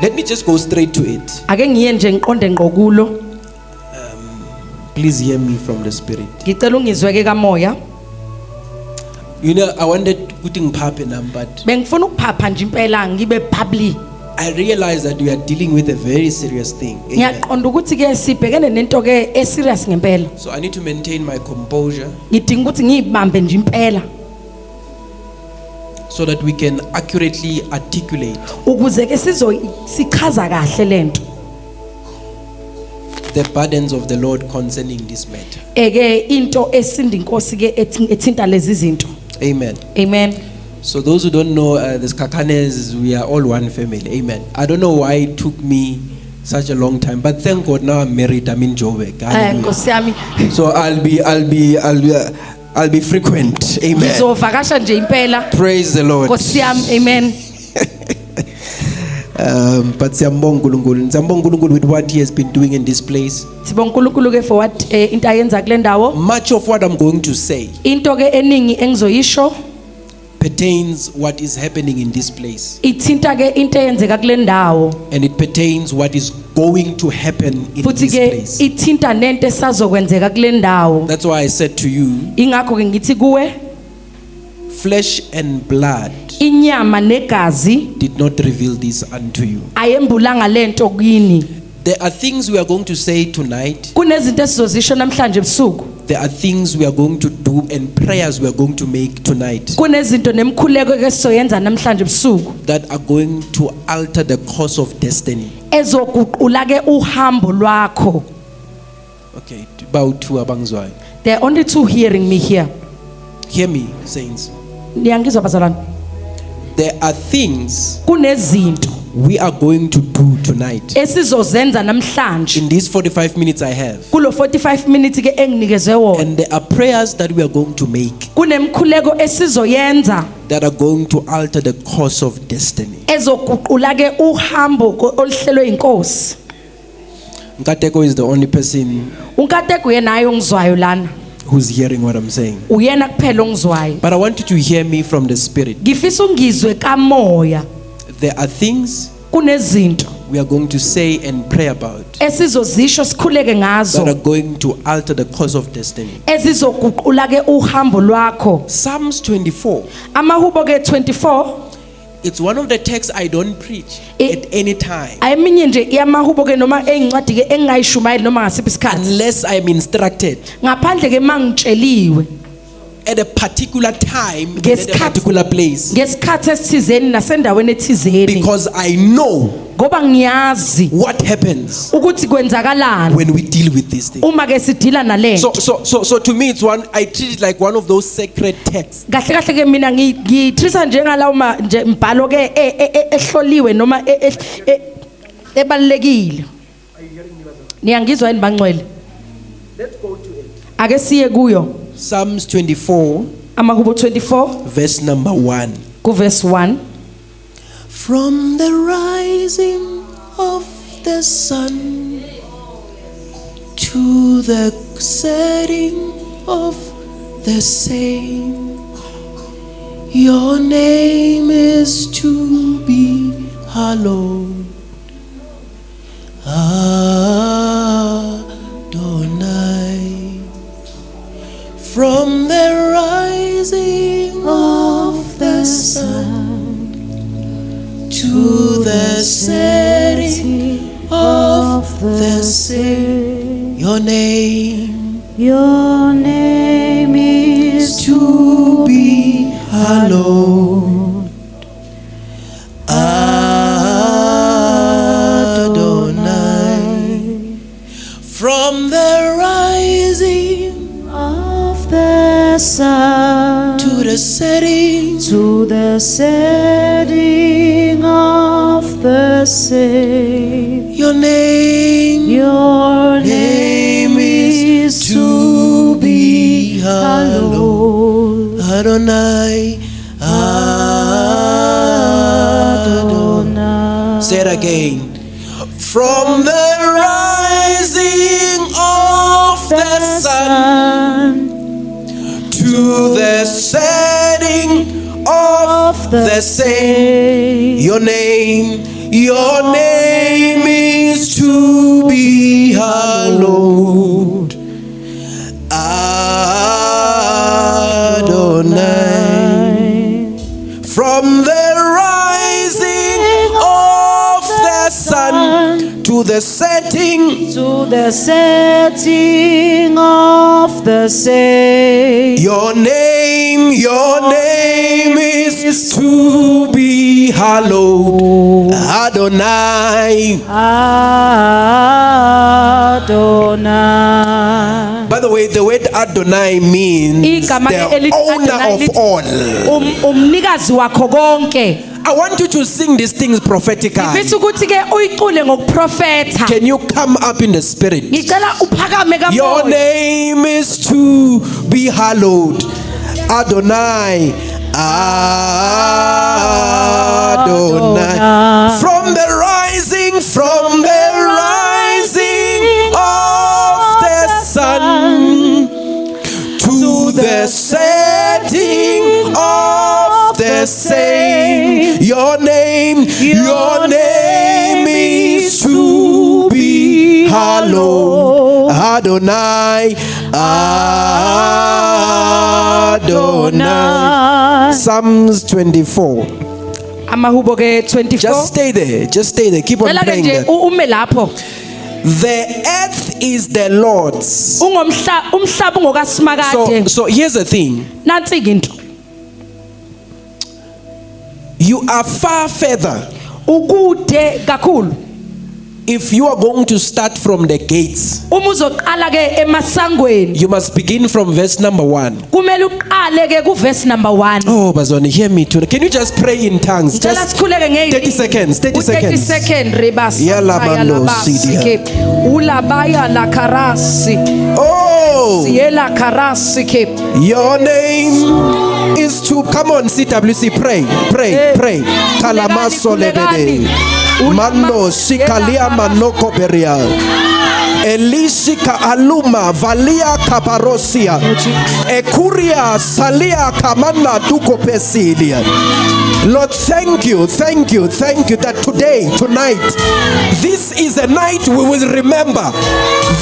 Let me just go straight to it. ake ngiye nje ngiqonde ngqo kulo. Please hear me from the Spirit. Ngicela ungizweke kamoya. You know, I wanted ukuthi ngiphaphe nami, but Bengifuna ukuphapha nje impela ngibe bubbly. I realized that we are dealing with a very serious thing. Amen. Ngiyaqonda ukuthi ke sibhekene nento ke serious ngempela. So I need to maintain my composure Ngidinga ukuthi ngiyibambe nje impela so that we can accurately articulate ukuze ke sichaza kahle lento. the burdens of the Lord concerning this matter. Eke into esinda inkosi ke ethinta lezi zinto. Amen. Amen. So those who don't know, the Skakanes, we are all one family. Amen. I don't know why it took me such a long time, but thank God now I'm married. I'm in Joburg. Hallelujah. Nkosi yami So I'll be frequent. Amen. ngizovakasha nje impela. Praise the Lord. Nkosi yami, amen. But siyambonga uNkulunkulu with what He has been doing in this place. Sibonga uNkulunkulu ke for what into ayenza kule ndawo. Much of what I'm going to say Into ke eningi engizoyisho pertains what is happening in this place, ithinta ke into eyenzeka kule ndawo. and it pertains what is going to happen in Futhi this ke place. ithinta nento esazokwenzeka kule ndawo. That's why I said to you, Ingakho ke ngithi kuwe flesh and blood inyama negazi did not reveal this unto you. ayembulanga lento kini. There are things we are going to say tonight. Kunezinto esizozisho namhlanje ebusuku. There are things we are going to do and prayers we are going to make tonight Kunezinto nemkhuleko ke sizoyenza namhlanje ebusuku that are going to alter the course of destiny. ezoguqula ke uhambo lwakho. Okay, about two abangzwayo. There are only two hearing me here. Hear me, saints. Niyangizwa bazalwane? There are things Kunezinto we are going to do tonight. esizozenza namhlanje In these 45 minutes I have. kulo 45 minutes ke enginikezwe wona. And there are prayers that we are going to make Kunemkhuleko esizoyenza that are going to alter the course of destiny. ezoguqula ke uhambo oluhlelwe inkosi. Nkateko is the only person Unkateko uyena naye ongizwayo lana. who's hearing what I'm saying. Uyena kuphela ongizwayo. But I want you to hear me from the Spirit. Ngifisa ungizwe kamoya. There are things Kunezinto we are going to say and pray about esizozisho sikhuleke that are ngazo going to alter the course of destiny. ezizoguqula ke uhambo lwakho. Psalms 24. Amahubo ke 24 It's one of the texts I don't preach at any time ayeminye nje yamahubo ke noma eyincwadi ke engayishumayeli noma ngasiphi isikhathi unless I'm instructed ngaphandle ke mangitsheliwe at a particular time and at a Ngesikhathi- particular place, ngesikhathi esithizeni nasendaweni ethizeni because I know ngoba ngiyazi what happens ukuthi kwenzakalani when we deal with these things. uma ke sidila nalento. So to me, it's one. I treat it like one of those sacred texts Kahle kahle ke mina ngithrisa njengalawo nje mbhalo ke ehloliwe noma ebalekile. Niyangizwa yini bangcwele? Let's go to it. Ake siye kuyo. Psalms 24, Amahubo 24 verse number 1. ku verse 1. From the rising of the sun to the setting of the same, your name is to be hallowed. Adonai. From the rising of the sun to the setting of the same, your name is to be hallowed. Adonai. From the rising Of the sun to the setting, to the setting of the same, your name your name is to be hallowed. Adonai, Adonai. Say it again. From the rising of the sun to the setting of the same, your name Your name is to be hallowed. Adonai. From the rising of the sun to the setting, To the setting of the same. your name is to be hallowed. Adonai. Adonai. By the way, the word Adonai means Igama the elithi owner Adonai of lithi all. Umnikazi wakho konke. I want you to sing these things prophetically. Ngifisa ukuthi ke uyicule ngokuprofetha. Can you come up in the spirit? Ngicela uphakame Your kamoya. name is to be hallowed. Adonai. Adonai. From the rising of the sun to the setting of the same. Your name is to be hallowed. Adonai. Adonai. Psalms 24. Amahubo ke 24. Just stay there. Keep on Cela ke praying nje that. ume lapho. The earth is the Lord's. Umhlaba ungokasimakade. So here's the thing. Nansi into. You are far further Ukude kakhulu. if you are going to start from the gates. Uma uzoqala ke emasangweni. You must begin from verse number 1. Kumele uqale ke ku verse number 1. Oh, Bazoni, hear me too. Can you just pray in tongues? Ngicela Just sikhuleke nge 30 seconds. 30 30 seconds. second rebas. Yala mando sidia. Ulabaya la karasi. Oh, Yela karasi ke. your name is to come on, CWC. Pray. Kalamaso lebede. Mando sikalia manoko beria. Elisika aluma valia kaparosia. Ekuria salia kamana duko pesilia. Lord, thank you that tonight, this is a night we will remember.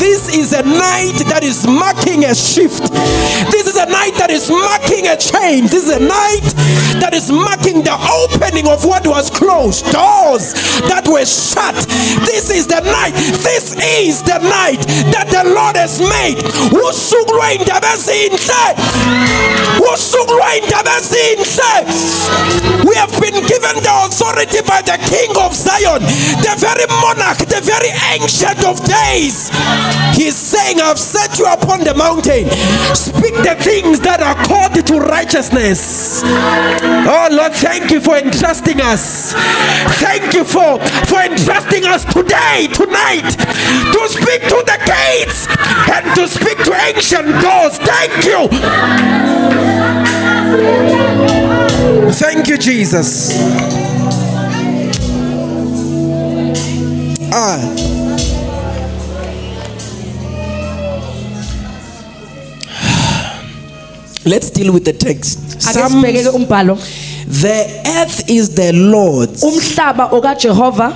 This is a night that is marking a shift. This is a night that is marking a change. This is a night that is marking the opening of what was closed, doors that were shut. This is the night. This is the night that the Lord has made. We have been given the authority by the King of Zion, the very monarch, the very ancient of days. He is saying, I've set you upon the mountain. Speak the things that are called to righteousness. Oh Lord, thank you for entrusting us. Thank you for entrusting us tonight, to speak to the gates and to speak to ancient doors. Thank you. Thank you, Jesus. Let's deal with the text. Ake sibheke ke umbhalo. The earth is the Lord's Umhlaba okaJehova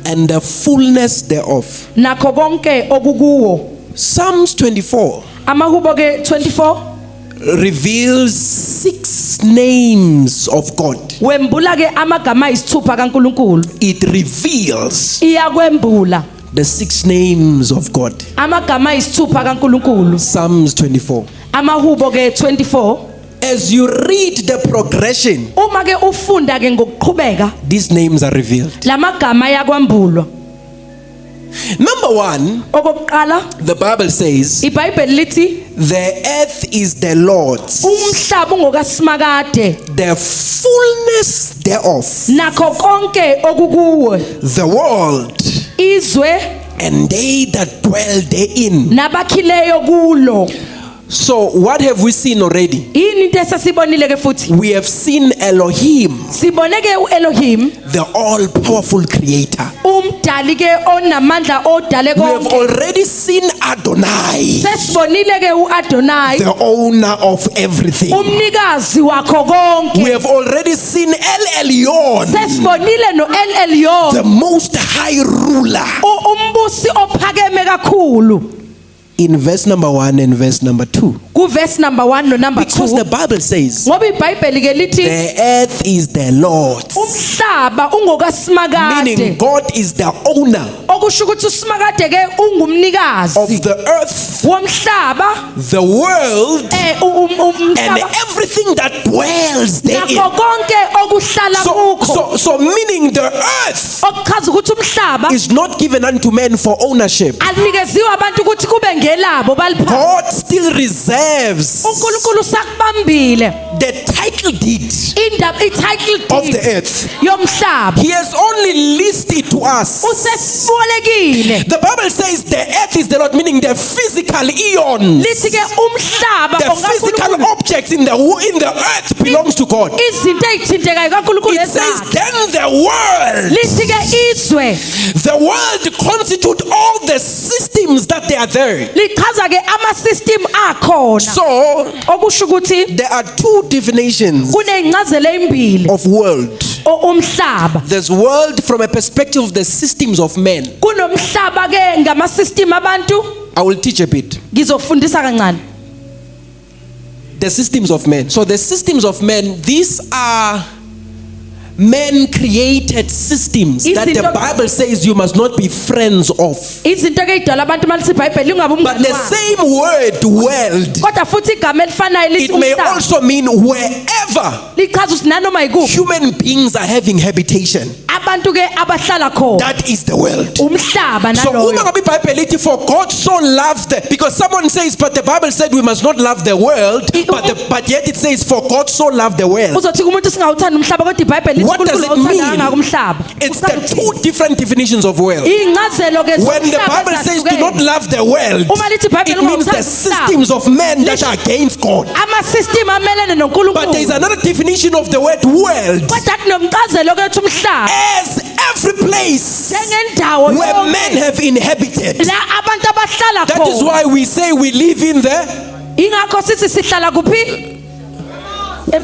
and the fullness thereof. nakho konke okukuwo. Psalms 24 Amahubo ke 24 reveals 6 names of God. wembula ke amagama ayisithupha kaNkuluNkulu. It reveals Iyakwembula the 6 names of God. amagama ayisithupha kaNkuluNkulu. Psalms 24. Amahubo ke 24. As you read the progression, Uma ke ufunda ke ngokuqhubeka these names are revealed. lamagama ayakwambulwa. Number 1, Okokuqala the Bible says, iBhayibheli lithi the earth is the Lord's, umhlaba ungokasimakade the fullness thereof, nakho konke okukuwo. the world, Izwe and they that dwell therein. nabakhileyo kulo. So what have we seen already? Yini into esasibonile ke futhi? We have seen Elohim, Sibone ke uElohim the all-powerful creator. umdali ke onamandla odale We have konke. already seen Adonai, Sesibonile ke uAdonai, the owner of everything. umnikazi wakho konke. We have already seen El Elyon, Sesibonile no El Elyon, the most high ruler. umbusi ophakeme kakhulu. In verse number 1 and verse number 2. Ku verse number 1 no number 2. Because the Bible says, Ngoba iBhayibheli ke lithi the earth is the Lord's. umhlaba ungokaSimakade. Meaning God is the owner Okusho ukuthi uSimakade ke ungumnikazi of the earth, womhlaba, the world, and umhlaba everything that dwells therein. nakho konke okuhlala kukho. So meaning the earth Okuchaza ukuthi umhlaba is not given unto men for ownership. alikeziwe abantu ukuthi kube ngelabo baliphatha. God still reserves uNkulunkulu sakubambile the title deed indaba i-title of the deed earth. yomhlaba. He has only listed to us. Usesibolekile. The Bible says the earth is the Lord, meaning the physical eons. Lithi ke umhlaba The physical objects in the earth belongs to God. izinto ezithintekayo kaNkulunkulu It says ezakhe. then the world. Lithi ke izwe The world constitute all the systems that they are there. lichaza ke ama-system akhona. So Okusho ukuthi there are two definitions kuney'ncazelo ezimbili of world. umhlaba. There's world from a perspective of the systems of men. Kunomhlaba ke ngama-system abantu. I will teach a bit. Ngizofundisa kancane. The systems of men. So the systems of men, these are men created systems that the Bible says you must not be friends of. Izinto ke idala abantu malithi iBhayibheli ungabe But umngani the wabo. same word world, Kodwa futhi igama elifanayo lithi it may umhlaba. also mean wherever Lichaza ukuthi nanoma yikuphi human beings are having habitation. abantu ke abahlala khona. That is the world. Umhlaba So naloyo. uma ngabe iBhayibheli ithi for God so loved, because someone says but the Bible said we must not love the world, but yet it says for God so loved the world. Uzothi umuntu singawuthanda umhlaba kodwa iBhayibheli lithi What does uNkulunkulu it mean? awuthanda kangaka umhlaba. It's the two different definitions of world. Iy'ncazelo ke When the zomhlaba Bible says do ezahlukene. not love the world, Uma lithi iBhayibheli it means the ungawuthandi umhlaba. systems of men that are against God. Ama-system amelene But there is noNkulunkulu. another definition of the word world Kodwa kunomchazelo ke uthi umhlaba as every place njengendawo where men yonke have inhabited. la abantu abahlala That is khona. why we say we live in the, Ingakho sithi sihlala kuphi?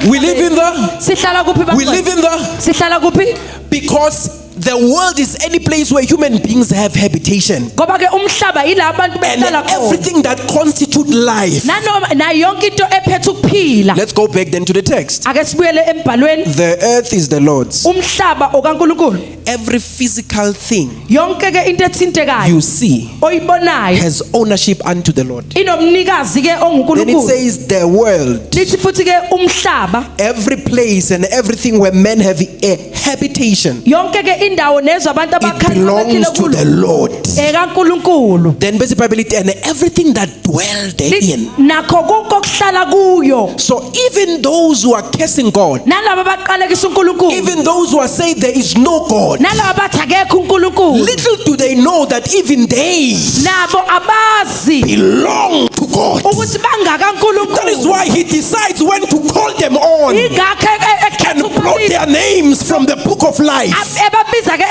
we live in the, Sihlala kuphi we live bangcwele? in the, Sihlala kuphi? because the world is any place where human beings have habitation. Ngoba ke umhlaba yila abantu And behlala khona. everything that constitute life. Nanoma na yonke into ephethe ukuphila. Let's go back then to the text. Ake sibuyele embhalweni. The earth is the Lord's. Umhlaba okaNkulunkulu. Every physical thing Yonke ke into ethintekayo you see oyibonayo has ownership unto the Lord. inomnikazi ke Then it onguNkulunkulu. says the world, Lithi futhi ke umhlaba every place and everything where men have a habitation, yonke ke indawo nezo abantu it abakhaya belongs to the Lord. ekaNkulunkulu. Then basic Bible and everything that dwell therein. Nakho konke okuhlala kuyo. So even those who are cursing God, Nalabo abaqalekisa uNkulunkulu. even those who are saying there is no God, Nalabo abathi akekho uNkulunkulu. little do they know that even they Nabo abazi belong to God. ukuthi bangaka That is uNkulunkulu. why he decides when to call them on Ingakho and blot their names from the book of life. ebabiza ke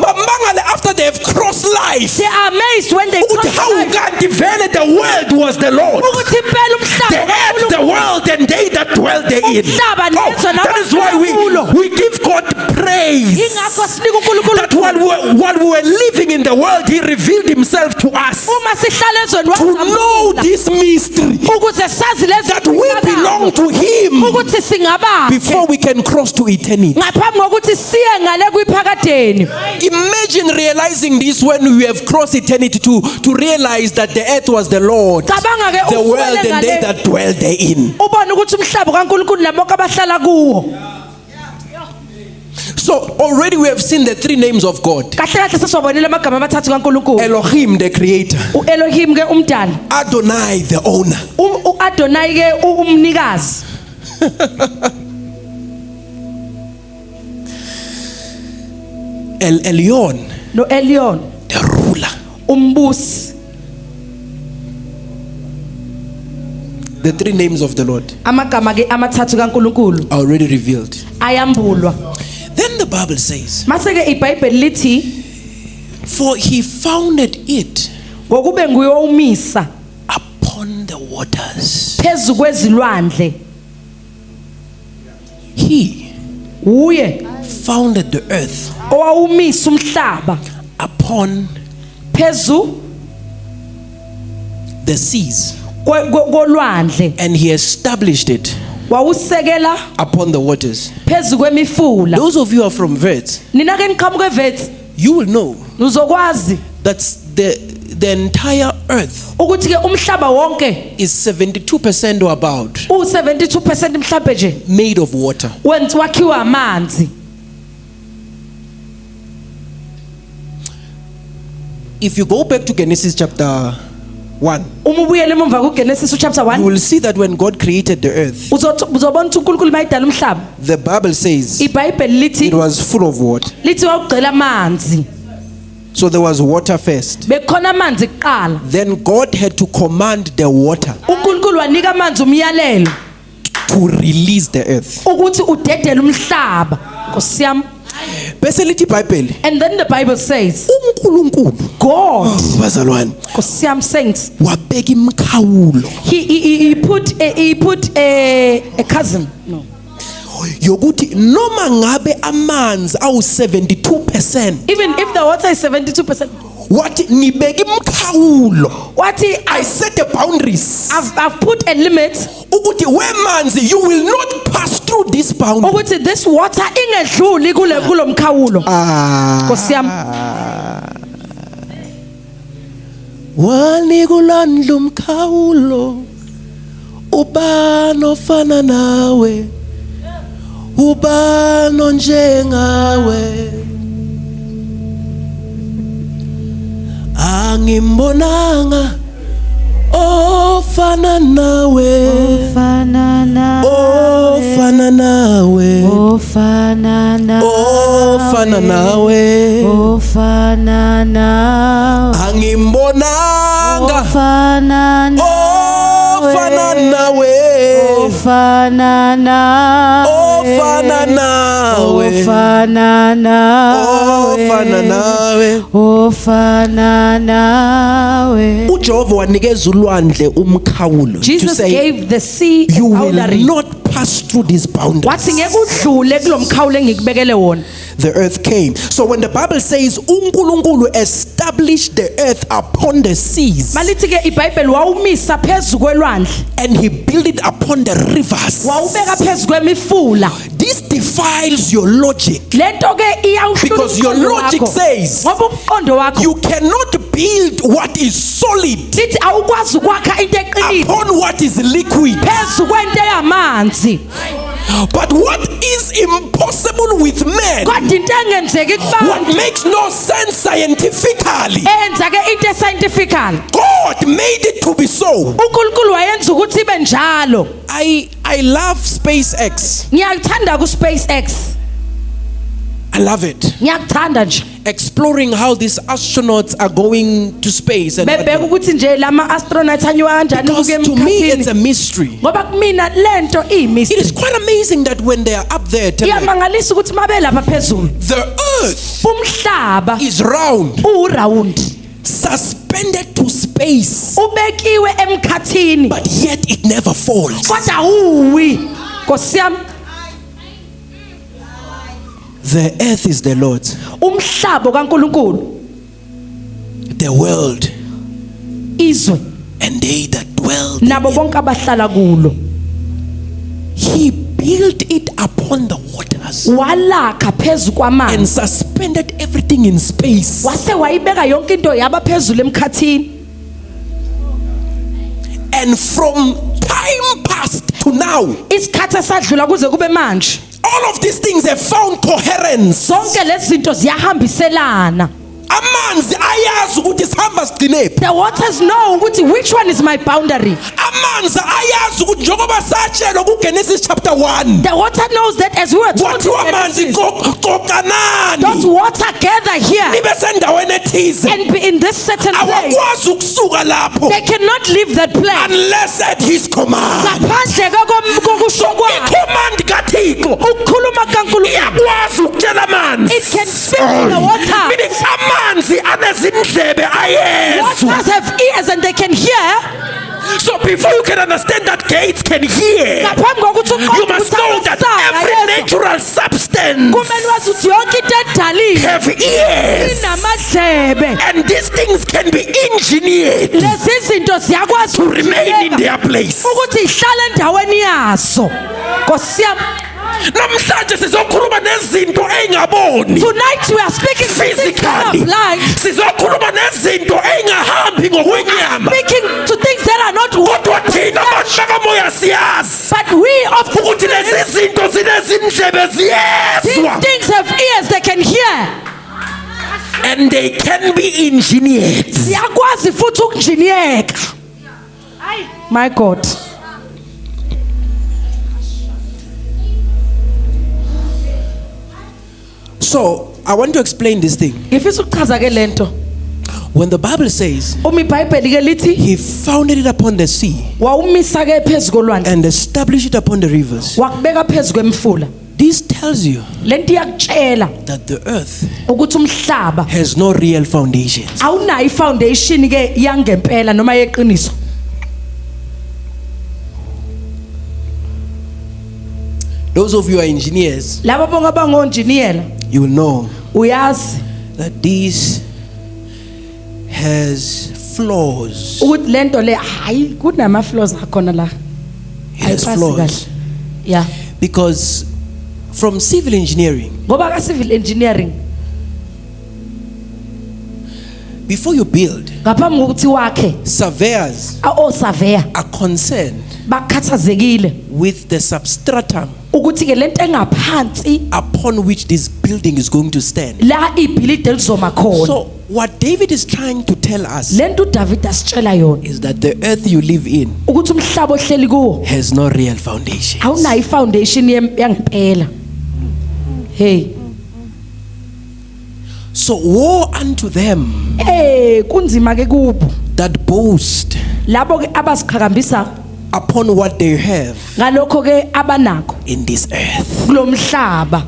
Bamangale after they have crossed life. they are amazed when they Ukuthi cross how life. kanti vele the world was the Lord. Ukuthi impela The umhlaba earth, the world, and they that dwell therein. Umhlaba Oh, nezwe that is why nabaphila we give God praise. ingakho sinika uNkulunkulu That while we were living in the world, He revealed Himself to us uma sihlala ezweni to know this mystery ukuze sazi lezi that we belong to Him ukuthi singaba before we can cross to eternity. ngaphambi kokuthi siye ngale kwiphakadeni. Imagine realizing this when we have crossed eternity to realize that the earth was the Lord, Cabanga ke the world, ufike and they ngale that dwell therein. ubone ukuthi umhlaba kaNkulunkulu nabo abahlala kuwo. So already we have seen the three names of God. Kahle kahle sesiwabonile amagama amathathu kaNkulunkulu. Elohim, the creator. uElohim ke umdali. Adonai, the owner. uAdonai ke umnikazi. El Elyon, No Elion the ruler. umbusi. The three names of the Lord Amagama ke amathathu kaNkulunkulu are already revealed. ayambulwa. Then the Bible says, mase ke iBhayibheli lithi for he founded it ngokube nguyomisa upon the waters. phezulu kwezilwandle. He Uye founded the earth owawumisa umhlaba upon phezulu the seas, kolwandle, and he established it wawusekela upon the waters. phezulu kwemifula. Those of you who are from Wits, Nina ke niqhamuke eVets you will know uzokwazi that the entire earth ukuthi ke umhlaba wonke is 72% or about u72% mhlawumbe nje made of water. wakhiwa amanzi. If you go back to Genesis chapter 1, Uma ubuyele emva kuGenesis chapter you 1 will see that when God created the earth, uzobona ukuthi uNkulunkulu mayidala umhlaba, the Bible says iBhayibheli lithi it was full of water. wawugcwele amanzi, So there was water first. bekhona amanzi kuqala. Then God had to command the water uNkulunkulu wanika amanzi umyalelo to release the earth. ukuthi udedele umhlaba. Nkosi yami. Bese lithi iBhayibheli, And then the Bible says uNkulunkulu God, bazalwane Nkosi yami, saints, wabeka imkhawulo he put a cousin, no, yokuthi noma ngabe amanzi awu 72%, even if the water is 72%, wathi nibeka imkhawulo. what I set the boundaries I've put a limit ukuthi wemanzi you will not pass through this boundary. ukuthi this water ingedluli kulo mkhawulo. Nkosi yami. Wanikulandla umkhawulo ubani ofana nawe, ubani onjengawe, angimbonanga ofana nawe, ofana nawe, ofana nawe, ofana nawe, angimbonanga ofana nawe, ofana nawe. uJehova wanikeza ulwandle umkhawulo to Jesus say gave the sea a you will boundary. not pass through this boundary. Wathi ngeke udlule kulo mkhawulo engikubekele wona. The earth came. So when the Bible says uNkulunkulu established the earth upon the seas Malithi ke iBhayibheli wawumisa phezulu kwelwandle, and he built it upon the rivers, wawubeka phezulu kwemifula. this defiles your logic, Lento ke iyawuhlula because your umqondo logic wakho. says Ngoba umqondo wakho you cannot build what is solid lithi awukwazi ukwakha into eqinile upon what is liquid. phezulu kwento yamanzi. But what is impossible with men, Kodwa into engenzeki kubantu what makes no sense scientifically, enza ke into scientifically, God made it to be so. uNkulunkulu wayenza ukuthi ibe njalo. I love SpaceX. Ngiyakuthanda ku SpaceX, I love it. ngiyakuthanda nje. Exploring how these astronauts are going to space and Bebeka ukuthi nje lama astronauts anywa kanjani because ukuke to me it's a emkhathini. mystery. Ngoba kumina lento It iyimistry. is quite amazing that when they are up there tonight, Iyamangalisa ukuthi mabelapha phezulu the earth umhlaba is round, uround, suspended to space, ubekiwe emkhathini, but yet it never falls. kodwa uwi. Nkosi yami, The earth is the Lord's, umhlaba kaNkulunkulu, the world, izwe and they that dwell nabo therein. bonke abahlala kulo. He built it upon the waters Walakha phezulu and kwamanzi, suspended everything in space. wase wayibeka yonke into yaba phezulu emkhathini. And from time past to now, Isikhathi esadlula kuze kube manje, all of these things have found coherence. zonke lezi zinto ziyahambiselana. amanzi ayazi ukuthi sihamba sigcinephi. The waters know ukuthi which one is my boundary. Amanzi ayazi ukuthi njengoba satshelwa kuGenesis chapter 1. The water knows that as we were told Kwathiwa in amanzi Genesis, qoqanani. those water gather here Nibe sendaweni ethize. and be in this certain place. Awakwazi ukusuka lapho They cannot leave that place unless at his command. ngaphandle kokusho kwakhe. Command kaThixo Ukukhuluma kaNkulunkulu, iyakwazi ukutshela amanzi. it can speak to the water. Meaning amanzi anezindlebe ayezwa. Waters have ears and they can hear. So before you can understand that gates can hear, Ngaphambi kokuthi you uqonde must ukuthi know that amasango every ayezwa. natural substance Kumele wazi ukuthi yonke into edalile have ears. inamadlebe. And these things can be engineered Lezi zinto ziyakwazi to remain in ukujiyeka their place. ukuthi ihlale endaweni yaso. Nkosi yami, Namhlanje sizokhuluma nezinto engaboni tonight we are speaking to things that are physically. blind, Sizokhuluma nezinto engahambi ngokwenyama. speaking to things that are not Kodwa thina abantu bakamoya siyazi but we of the ukuthi lezi zinto zinezindlebe these ziyezwa things have ears they can hear. and they can be engineered. Ziyakwazi futhi ukunjiniyeka. My God. So I want to explain this thing. Ngifisa ukuchaza ke lento. When the Bible says Uma iBhayibheli ke lithi he founded it upon the sea wawumisa ke phezulu kolwandle, and established it upon the rivers, wakubeka phezulu kwemfula. this tells you Lento iyakutshela that the earth ukuthi umhlaba has no real foundations. awunayo ifoundation ke yangempela noma yeqiniso. Those of you who are engineers, Labo bonke abangonjiniyela you will know uyazi that this has flaws. ukuthi lento le hayi kunama flaws akhona la. It has Ayipasi flaws. kahle. Yeah. Because from civil engineering, Ngoba ka civil engineering before you build, ngaphambi kokuthi wakhe surveyors o surveyor are concerned bakhathazekile with the substratum ukuthi ke lento engaphansi upon which this building is going to stand. la ibhilidi elizoma khona. So what David is trying to tell us Lento uDavid asitshela yona is that the earth you live in ukuthi umhlaba ohleli kuwo has no real foundation. awunayo ifoundation yangempela. Hey, So woe unto them kunzima ke kubo that boast labo ke abaziqhakambisa upon what they have ngalokho ke abanako in this earth. kulomhlaba.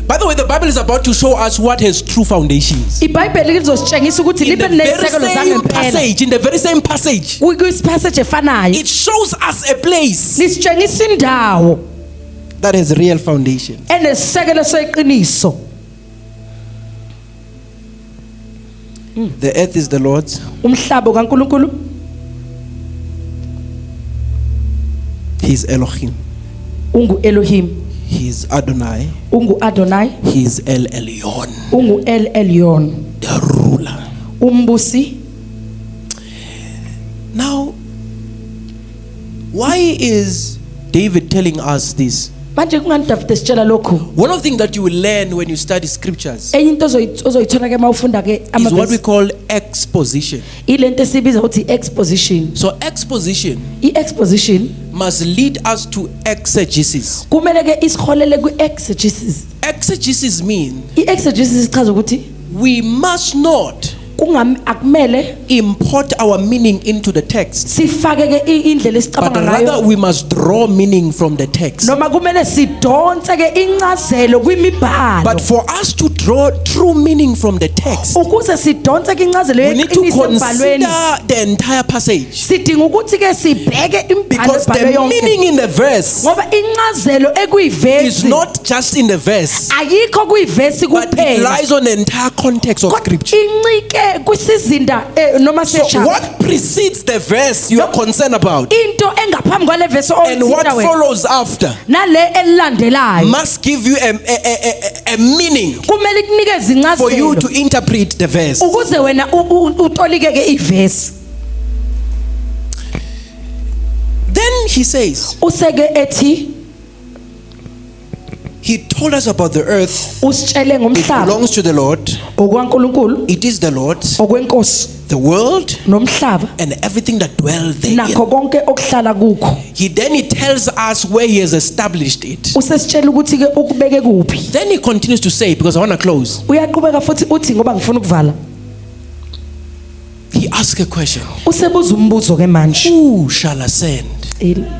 By the way, the Bible is about to show us what has true foundations. iBhayibheli lizositshengisa ukuthi In the libe very nezisekelo same zangempela. passage, in the very same passage, Kuyispassage efanayo it shows us a place lisitshengisa indawo that has real foundation. enesisekelo seqiniso. The earth is the Lord's, Umhlaba kaNkulunkulu, He's Elohim, ungu Elohim, He's Adonai, ungu Adonai, He's El Elyon, ungu El Elyon, the ruler. umbusi. Now, why is David telling us this? Manje kungani David esitshela lokho? One of the things that you will learn when you study scriptures Enye into ozoyithola ke mawufunda ke is what we amavesi call exposition. ilento esibiza ukuthi exposition. So exposition I-exposition must lead us to exegesis. kumele ke isiholele kwi-exegesis. Exegesis means I-exegesis ichaza ukuthi we must not akumele import our meaning into the text, sifake ke indlela but esicabanga rather ngayo, we must draw meaning from the text. noma kumele sidonse ke incazelo kwimibhalo. But for us to draw true meaning from the text, Ukuze sidonse ke incazelo we need to yeqiniso embhalweni, consider the entire passage, sidinga ukuthi ke sibheke imibhalo because ebhalwe the yonke. meaning in the verse Ngoba incazelo is ekuyivesi not just in the verse, ayikho kuyivesi but it kuphela, lies on the entire context of kodwa scripture. incike kwisizinda noma So sechapter. what precedes the verse you are concerned about, Into engaphambi kwale vesi and what oyithinta wena follows after, nale elilandelayo must give you a meaning kumele kunikeze for you incazelo to interpret the verse. ukuze wena utolike ke ivesi. Then he says, Useke ethi He told us about the earth. usitshele It ngomhlaba belongs to the Lord. okwaNkulunkulu It is the Lord's. okwenkosi The world nomhlaba and everything that dwell therein. nakho konke okuhlala kukho He tells us where he has established it. usesitshela ukuthi ke ukubeke kuphi Then he continues to say, because I want to close. uyaqhubeka futhi uthi ngoba ngifuna ukuvala He asks a question. usebuza umbuzo ke manje Who shall ascend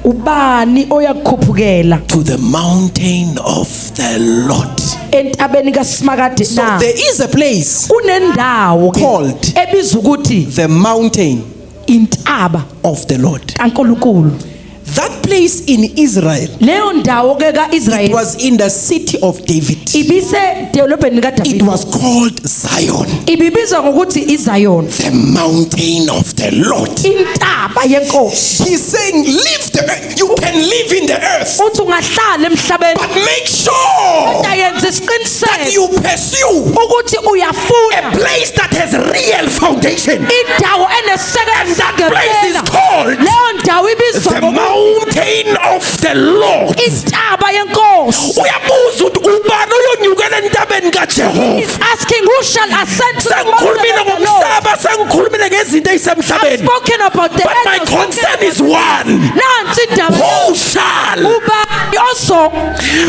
ubani oyakukhuphukela to the mountain of the Lord? entabeni kaSimakade So na there is a place kunendawo ke called ebizwa ukuthi the mountain intaba of the Lord. kaNkulunkulu That place in Israel, leyo ndawo ke it kaIsrael was in the city of David. ibise delobheni It kaDavid was called Zion, ibibizwa ngokuthi iZion the mountain of the Lord. intaba yenkosi He's saying, live the earth. You can live in the earth, uthi ungahlala emhlabeni but make sure ayenze that isiqiniseko you pursue ukuthi a uyafuna place that has real foundation. indawo enesekelo That place is sangempela called leyo ndawo ibizwa the ngokuthi mountain of the Lord. intaba yenkosi Uyabuza ukuthi ubani oyonyukela entabeni kaJehova? He's asking who shall ascend to the Sengikhulumile mountain of the Lord. ngomhlaba, sengikhulumile ngezinto I've ezisemhlabeni. spoken about the But my end of concern the is one. nansi indaba Who shall? ubani also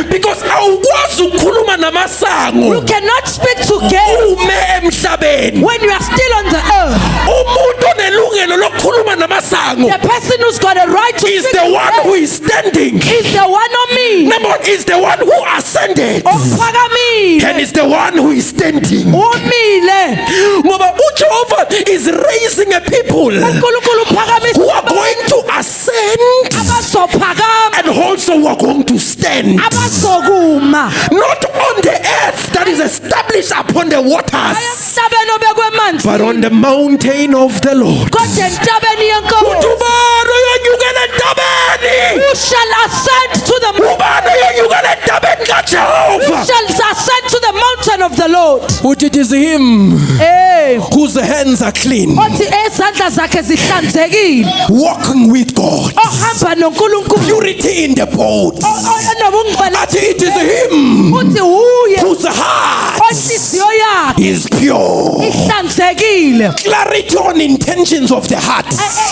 Because awukwazi ukukhuluma namasango you cannot speak to gates ume emhlabeni. when you are still on the earth. Umuntu onelungelo lokukhuluma namasango The person who's got a right to is speak the to one who is standing. is the one on me Number one is the one who ascended, ophakamile and is the one who is standing. umile Ngoba uJehova is raising a people uNkulunkulu uphakamisa who are going to ascend abazophakama and also who are going to stand. abazokuma Not on the earth that is established upon the waters, emhlabeni obekwe emanzi but on the mountain of the Lord. kodwa entabeni yenkosi Ubani oyonyukela entabeni? who shall ascend to the Ubani oyonyukela entabeni kaJehova? shall ascend to the mountain of the Lord Which it is him eh whose hands are clean, othi ezandla zakhe zihlanzekile walking with God, ohamba noNkulunkulu purity in the boat. enobungcwele Athi it is him uthi uye whose heart onhliziyo yakhe is pure. ihlanzekile Clarity on intentions of the heart.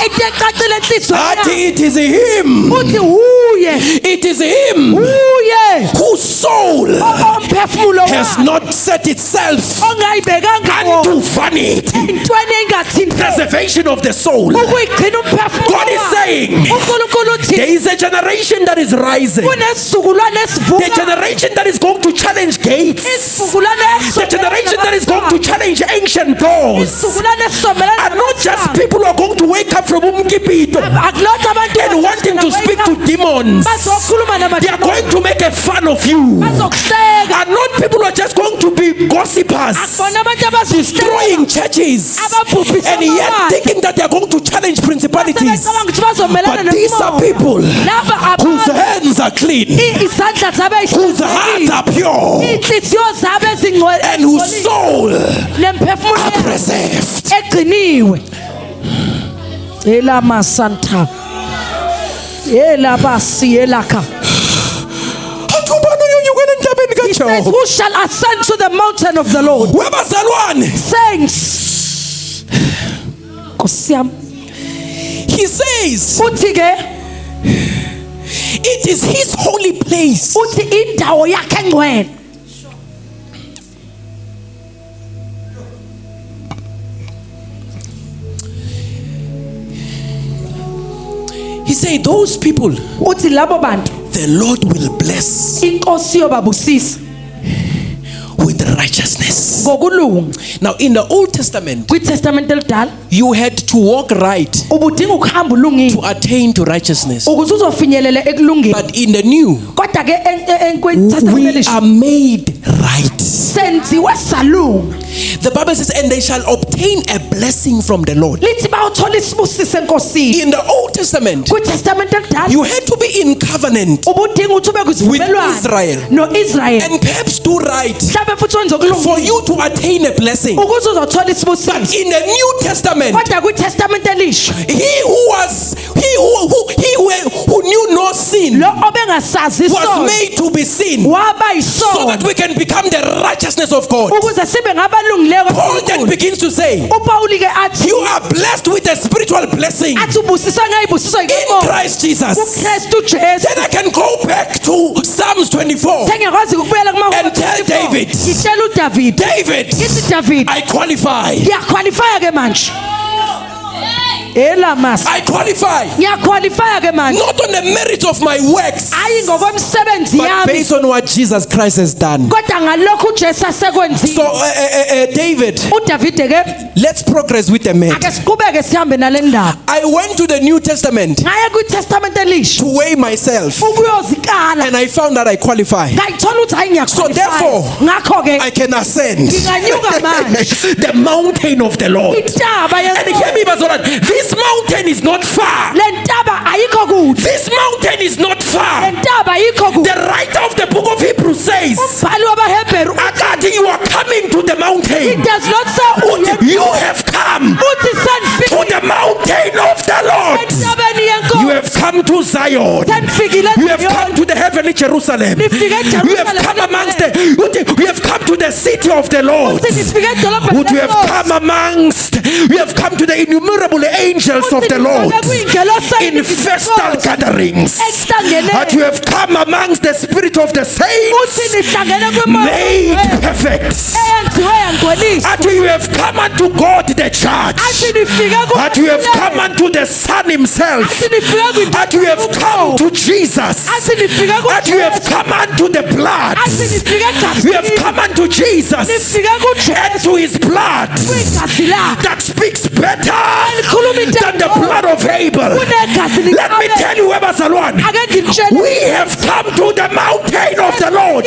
into ecacile enhliziyo yakhe Athi it is him. uthi uye It is him uye whose soul omphefumulo has not set itself ongayibekanga unto vanity. intweni engathinteki Preservation of the soul. ukuyigcina umphefumulo God is saying, uNkulunkulu uthi there is a generation that is rising. kunesizukulwane The esivuka generation that is going to challenge gates. isizukulwane The generation that is going to challenge ancient doors. isizukulwane esisomelana And not just people who are going to wake up from umkipito akulotha abantu and wanting to speak to demons. bazokhuluma They are going to make a fun of you. bazokuhleka And not people who are just going to be gossipers, akubona abantu destroying churches, and yet thinking that they are going to challenge principalities. sebecabanga ukuthi bazomelana But these are people laba whose abantu hands are clean, izandla zabe whose hearts are pure, inhliziyo zabe zingcwele and whose soul nemphefumulo are yabo preserved. egciniwe elama santa elabasi elakha He says, who shall ascend to the mountain of the Lord? Webazalwane, Saints. Nkosi yami. he says Uthi ke it is his holy place. uthi indawo yakhe engcwele. He said those people Uthi labo bantu the Lord will bless inkosi yobabusisa with righteousness. ngokulunga. Now in the Old Testament, KwiTestament elidala you had to walk right ubudinga ukuhamba ulungile to attain to righteousness. ukuze uzofinyelela ekulungeni. But in the new, Kodwa ke kwiTestament we elisha are made right. senziwe salunga. The Bible says, and they shall obtain a blessing from the Lord. Lithi bawuthola isibusiso enkosini. In the Old Testament, KwiTestament elidala you had to be in covenant ubudinga ukuthi ube with kuzivumelwano Israel no-Israel and perhaps do right mhlawumbe uhambe futhi wenze for okulungile you to attain a blessing. ukuze uzothola isibusiso. In the New Testament, Kodwa kwiTestament elisha who knew no sin lo obengasazi was isono made to be sin, waba so yisono that we can become the righteousness of God. ukuze sibe ngabalungileyo Paul then kaNkulunkulu. begins to say, uPawuli ke athi you are blessed with a spiritual blessing athi ubusiswa ngeyibusiso in yinkomo Christ Jesus. uKristu Jesu. Then I can go back to Psalms 24 Sengiyakwazi ukubuyela and tell David, ngitshela uDavid David, ithi David I qualify. ngiyaqualify ke manje elamas I qualify ngiyaqualify ke manje not on the merit of my works, ayi ngokomsebenzi but yami based on what Jesus Christ has done. kodwa ngalokho uJesu asekwenzile. So David, uDavid ke let's progress with the man. ake siqhubeke sihambe nale ndaba. I went to the New Testament Ngaya kwiTestament elisha to weigh myself, ukuyozikala and I found that I qualify. ngayithola ukuthi hayi So ngiyaqualify. therefore, Ngakho ke I can ascend nginganyuka manje the mountain of the Lord. intaba And hear yenkomo. me, Bazalwane, this mountain is not far. Le ntaba ayikho kude. This mountain is not Le far. ntaba ayikho kude. The writer of the book of Hebrews says, Umbhali wabaHebheru Akati, you are coming to the mountain. it does not say Uthi, you have come uthi to senifike the mountain of the Lord. entabeni You yenkomo. have come to Zion. Senifikile You have come to the heavenly Jerusalem. Nifike You have come amongst the. You have come to the city of the Lord. nifike edolobheni Would you have lenkosi. come amongst? You have come to the innumerable angels of the Lord in festal gatherings. That you have come amongst the spirit of the saints made perfect. That you have come unto God the church. That you have come unto the Son himself. That you have come to Jesus. That you have come unto the blood. You have come unto Jesus and to his blood that speaks better than the blood of Abel. Let me tell you, Bazalwane, we have come to the mountain of the Lord.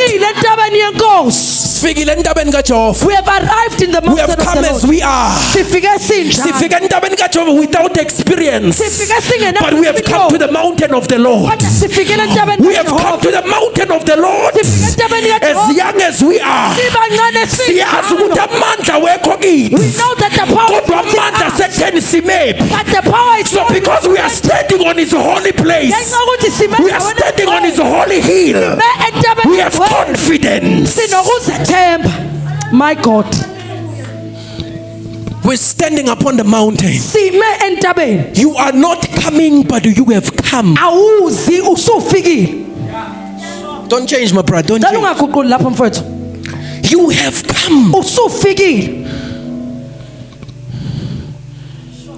Sifikile entabeni kaJehova. We have arrived in the We mountain have of come the as Lord. we are. Sifike sinjalo. Sifike entabeni kaJehova without experience. Sifike singena But we have come to the mountain of the Lord. Kodwa sifikile entabeni We have come to the mountain of the Lord. Sifike entabeni As kaJehova. young as we are, Sibancane siyazi sinjalo. ukuthi amandla wekho kithi. We know that the power Kodwa is in amandla us. sekutheni simephi. But the power is So not because we are standing on his holy place, ngenxa yokuthi sime we are standing on his holy hill, we have confidence. sinokuzethemba. My God. We're standing upon the mountain. Sime entabeni. You are not coming, but you have come. Awuzi usufikile. Don't change, my brother. Don't Cela change. ungaguquli lapho mfowethu. You have come. Usufikile.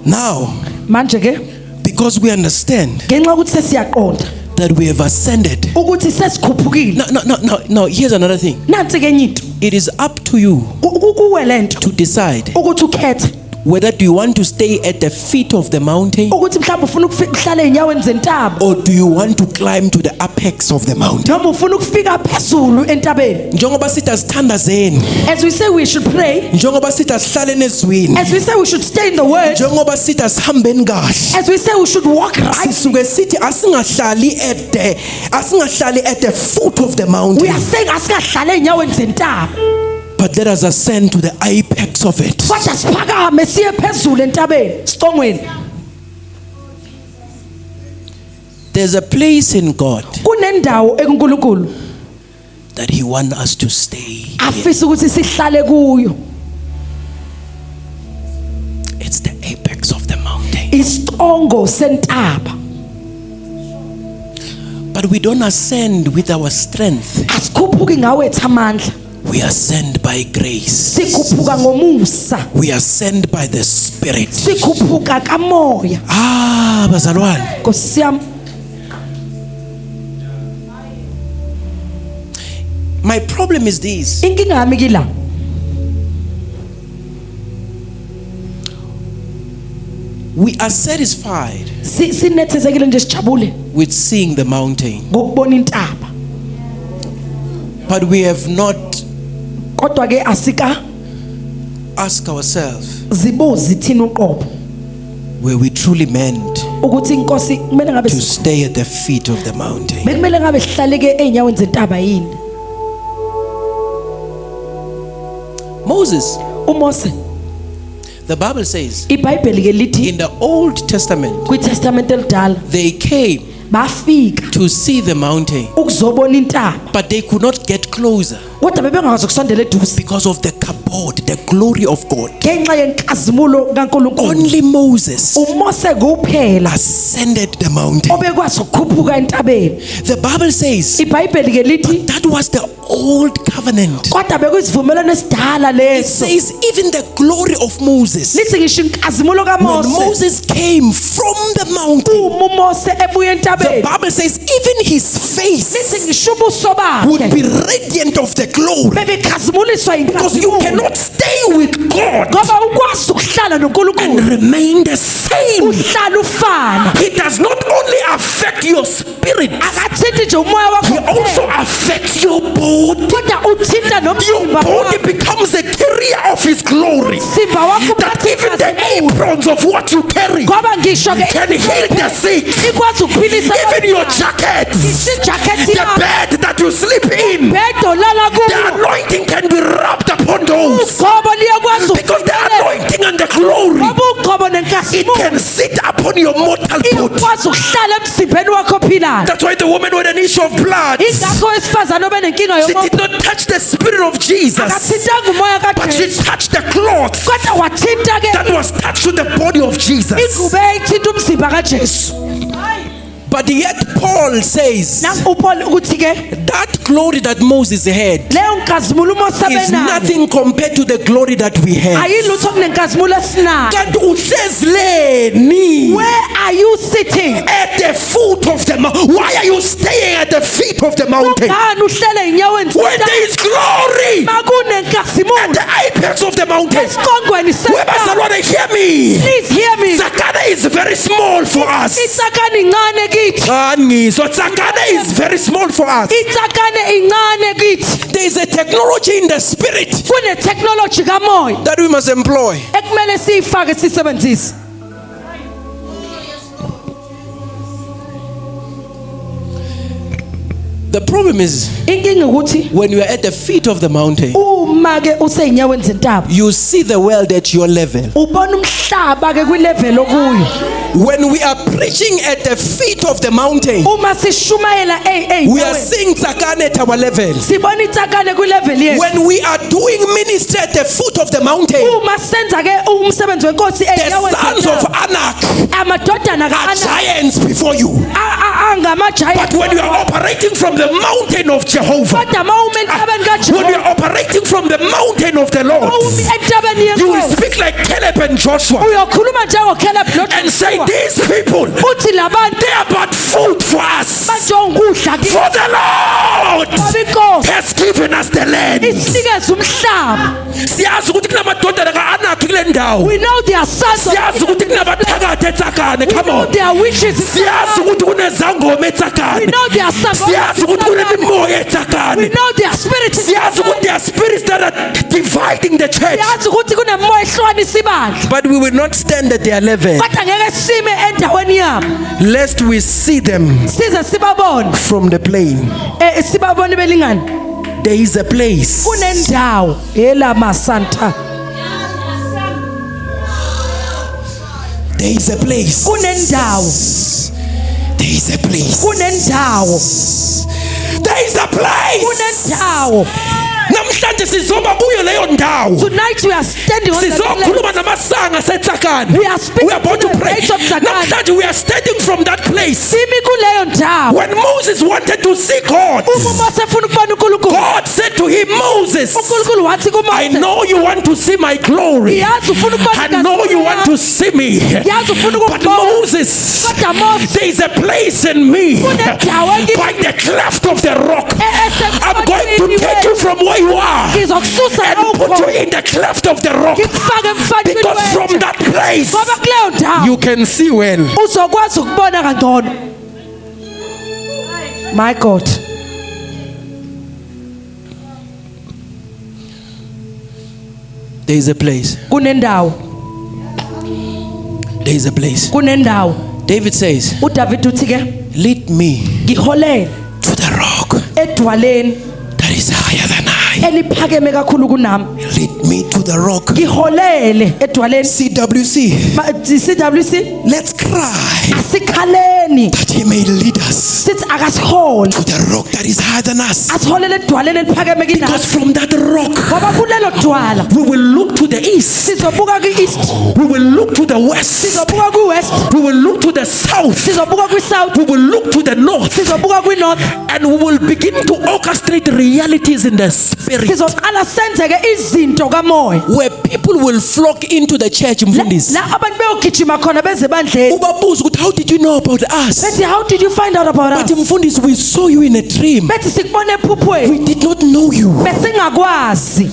Now, Manje ke because we understand ngenxa yokuthi sesiyaqonda that we have ascended. ukuthi sesikhuphukile. No, here's another thing. Nansi ke enye into. It is up to you Kuwe lento to decide ukuthi ukhethe whether do you want to stay at the feet of the mountain ukuthi mhlawumbe ufuna ukuhlala enyaweni zentaba or do you want to climb to the apex of the mountain. noma ufuna ukufika phezulu entabeni. Njengoba sithi asithandazeni, As we say we should pray, njengoba sithi asihlaleni ezwini, as we say we should stay in the word, njengoba sithi asihambeni kahle, as we say we should walk right, sisuke sithi asingahlali at the foot of the we mountain, are saying asikahlala enyaweni zentaba but let us ascend to the apex of it. kodwa siphakame siye phezulu entabeni sicongweni. There's a place in God Kunendawo enkulunkulu that he wants us to stay. afisa ukuthi sihlale kuyo. It's the apex of the mountain. Isiqongo sentaba. But we don't ascend with our strength. Asikhuphuki ngawethu amandla. We ascend by grace. Sikhuphuka ngomusa. We ascend by the Spirit. Sikhuphuka kamoya. Bazalwane. Nkosi yami. My problem is this. Inkinga yami kila. We are satisfied Sinethezekile nje sijabule with seeing the mountain, ngokubona intaba. but we have not Kodwa ke asika asked ourselves, zibuzi thina uqobo were we truly meant ukuthi inkosi kumele ngabe to stay at the feet of the mountain? bekumele ngabe sihlaleke einyaweni zentaba yini. Moses, uMose the Bible says, iBhayibheli ke lithi in the Old Testament, kwiTestament elidala they came bafika to see the mountain, ukuzobona intaba but they could not get closer kodwa bebengakwazi ukusondela eduze because of the kabod, the glory of God. ngenxa yenkazimulo kaNkulunkulu. Only Moses uMose kuphela ascended the mountain. obekwazi ukukhuphuka entabeni. The Bible says iBhayibheli ke lithi that was the old covenant. kodwa bekuyisivumelwano esidala It leso. says even the glory of Moses, lithi ngisho inkazimulo when kaMose Moses came from the mountain, uMose ebuya the entabeni Bible says even his face lithi ngisho ubuso would bakhe be radiant of the glory, bebekhazimuliswa because you inkazimulo cannot stay with God ngoba ukwazi ukuhlala and noNkulunkulu remain the same. uhlala ufana. He does not only affect your spirit, Akathinti nje umoya he wakho also affects your body. kodwa uthinta Your nomzimba body wakho. becomes a carrier of his glory, Umzimba wakho that even the aprons of what you carry ngoba ngisho ke can heal the sick. ikwazi ukuphilisa Even your jackets, ijacket the yakho bed that you sleep in, bedo lala the kuwo anointing can be rubbed upon those, ugobo liyakwazi because the anointing and the glory, ngoba ugobo it nenkazimulo can sit upon your mortal body. iyakwazi ukuhlala emzimbeni wakho ophilayo. That's why the woman with an issue of blood, ingakho wesifazane obenenkinga she did yomoya not touch the spirit of Jesus, akathintanga umoya but she kaJesu touched the cloth kodwa wathinta ke that was touched to the body of Jesus. ingubo eyithinta umzimba kaJesu. But yet Paul says Nangu uPaul ukuthi ke that glory that Moses had leyo nkazimulo uMose is abenayo nothing compared to the glory that we have. ayilutho kunenkazimulo esinayo. Kanti uhlezi leni Where are you sitting? at the foot of the mountain. Why are you staying at the feet of the mountain Ungani uhlele enyaweni when there is glory at makunenkazimulo the apex of the mountain? esiqongweni Whoever sentaba? Salwane, hear me. Please hear me. Sakane is very small for us. Itsakane incane kithi. So Sakane is very small for us. Itsakane incane kithi. There is a technology in the spirit Kune technology kamoya that we must employ. ekumele siyifake sisebenzise. The problem is Inkinga ukuthi when you are at the feet of the mountain, uma ke useyinyaweni zentaba you see the world at your level. ubona umhlaba ke kwilevel okuyo. When we are preaching at the feet of the mountain, Uma sishumayela we are eyinyaweni seeing Sakane at our level. sibona itsakane kwilevel yethu. When we are doing ministry at the foot of the mountain, Uma senza ke umsebenzi wenkosi the eyinyaweni sons of zentaba Anak amadodana are kaAna giants before you. angamajayeli. But when you are operating from the mountain of Jehovah, Kodwa mawume entabeni when you kaJehova are operating from the mountain of the Lord, umi entabeni you will yenkosi speak like Caleb and Joshua uyokhuluma njengoCaleb and say, noJoshua these people, uthi labantu they are but food for us. banjengokudla kithi For the Lord ngoba inkosi has given us the land. isinikeza umhlaba. Siyazi ukuthi kunamadodana ka-Anaki kule ndawo. We know they are sons of Siyazi ukuthi kunabathakathi eTsakane. we Come know on. they are witches in Siyazi Sodom. ukuthi kunezangoma We eTsakane. know they are sons Siyazi ukuthi kunemimoya eTsakane. we know they are spirits in Siyazi ukuthi Sodom. there are spirits that are dividing the church. Siyazi ukuthi kunemoya ehlukanisa ibandla But we will not stand at their level, kodwa ngeke sime endaweni yabo lest we see them size sibabone from the plane. sibabone belingani. There is a place. Kunendawo ela masanta There is a place. kunendawo There is a place. kunendawo There is a place. kunendawo. Namhlanje sizoba kuyo leyo ndawo. Tonight we are standing on the place. Sizokhuluma namasanga seTsakane. We are speaking We are about to to the pray. gates of Tsakane. Namhlanje we are standing from that place. Simi kuleyo ndawo. When Moses wanted to see God, uMose efuna ukubona uNkulunkulu. God said to him, Moses, uNkulunkulu wathi I kuMose, know you want to see my glory. yazi ufuna ukubona I know you want to see me. yazi ufuna But ukubona. Moses, Kodwa Mose there is a place in me kunendawo by the cleft of the rock. I'm going to esemfotweni take you from where you are ngizokususa and put you in the cleft of the rock. ngikufake emfotweni Because from that place, ngoba kuleyo ndawo you can see well. uzokwazi ukubona kangcono. My God. There is a place. Kunendawo. There is a place. Kunendawo. David says, uDavid uthi ke lead me ngiholele to the rock edwaleni that is higher than I. eliphakeme kakhulu kunami Lead me to the rock. ngiholele edwaleni CWC, CWC let's cry asikhaleni that he may lead us sithi akasihole to the rock that is higher than us. asiholele edwaleni eliphakeme Because kinathi from that rock, ngoba kulelo dwala we will look to the east, sizobuka kwi-east we will look to the west, sizobuka kwi-west we will look to the south, sizobuka kwi-south we will look to the north, sizobuka kwi-north and we will begin to orchestrate realities in the spirit. sizoqala senzeke izinto kamoya Where people will flock into the church, mfundisi. la abantu beyogijima khona beze bandleni Ubabuza ukuthi, how did you know about us? bethi how did you find out about But us mfundisi, we saw you in a dream. bethi sikubone ephuphweni We did not know you. besingakwazi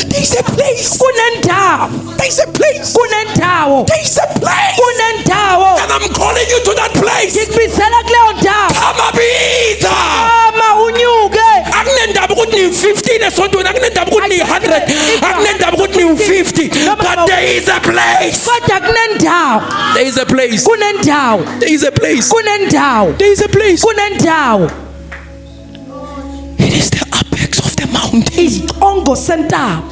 There is a place. kunendawo There is a place. kunendawo There is a place. kunendawo And I'm calling you to that place. ngikubizela kuleyo ndawo Kamabitha. ama unyuke Akunendaba ukuthi ni-15 esontweni, akunendaba ukuthi ni-100, akunendaba ukuthi ni-50, but there is a place. kodwa kunendawo There is a place. kunendawo There is a place. kunendawo There is a place. kunendawo It is the apex of the mountain. isiqongo sentaba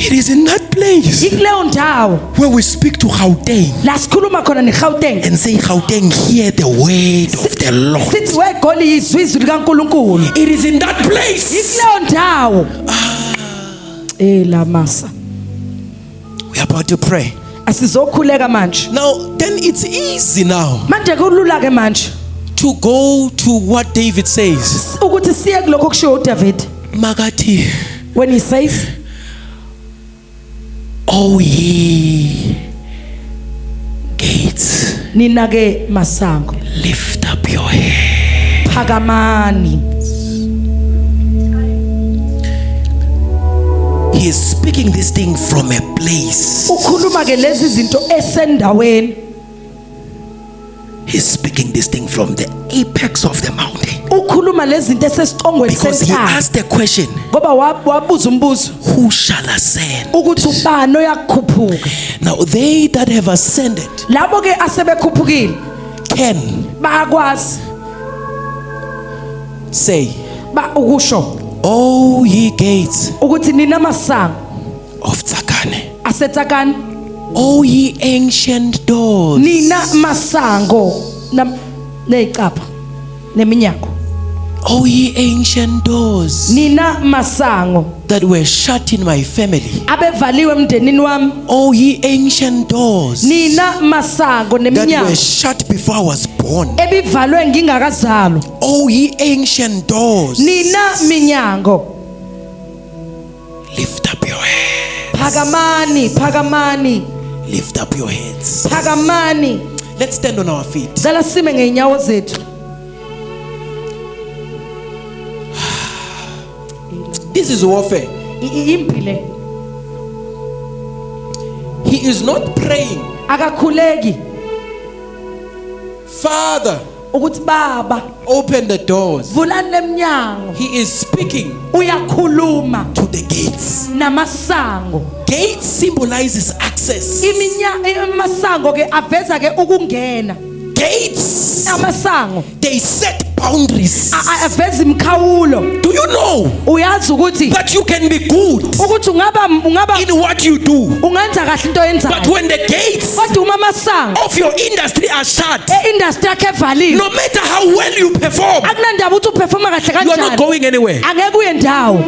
It is in that place ikuleyo ndawo where we speak to Gauteng la sikhuluma khona neGauteng and say, Gauteng, hear the word of the Lord. sithi wegoli izwi izwi likaNkuluNkulu It is in that place. ikuleyo ndawo la masa We are about to pray. asizokhuleka manje Now, then it's easy now manje kulula ke manje to go to what David says. ukuthi siye kuloko kushiwo uDavid Magati, when he says oh ye gates, nina ke masango lift up your head. phakamani He is speaking this thing from a place. ukhuluma ke lezi zinto esendaweni He's speaking this thing from the apex of the mountain. ukhuluma lezi zinto esesiqongweni Because he sentaba asked the question, ngoba wabuza umbuzo who shall ascend? ukuthi ubani oyakukhuphuka Now they that have ascended labo ke asebekhuphukile can bayakwazi say, ukusho oh ye gates ukuthi nina masango of Tsakane, asetsakani oh ye ancient doors, nina masango neyicapha neminyango oh ye ancient doors nina masango that were shut in my family, abevaliwe emndenini wami oh ye ancient doors nina masango that neminyango were shut before I was born, ebivalwe ngingakazalwa oh ye ancient doors, nina minyango lift up your head, phakamani phakamani lift up your heads. phakamani Let's stand on our feet. zala sime ngeenyawo zethu This is warfare. impile He is not praying, akakhuleki Father, ukuthi baba open the doors. vulani leminyango He is speaking uyakhuluma to the gates. namasango Gates symbolizes access. amasango ke aveza ke ukungena Gates, amasango they set boundaries. aveza imkhawulo Do you know uyazi ukuthi that you can be good ukuthi ungaba in what you do, ungenza kahle into but yenzayo when the gates kodwa uma amasango of your industry are shut, e-industry yakhe evaliwe no matter how well you perform, akunandaba ukuthi uperforma kahle you are not kanjani going anywhere. angeke uye ndawo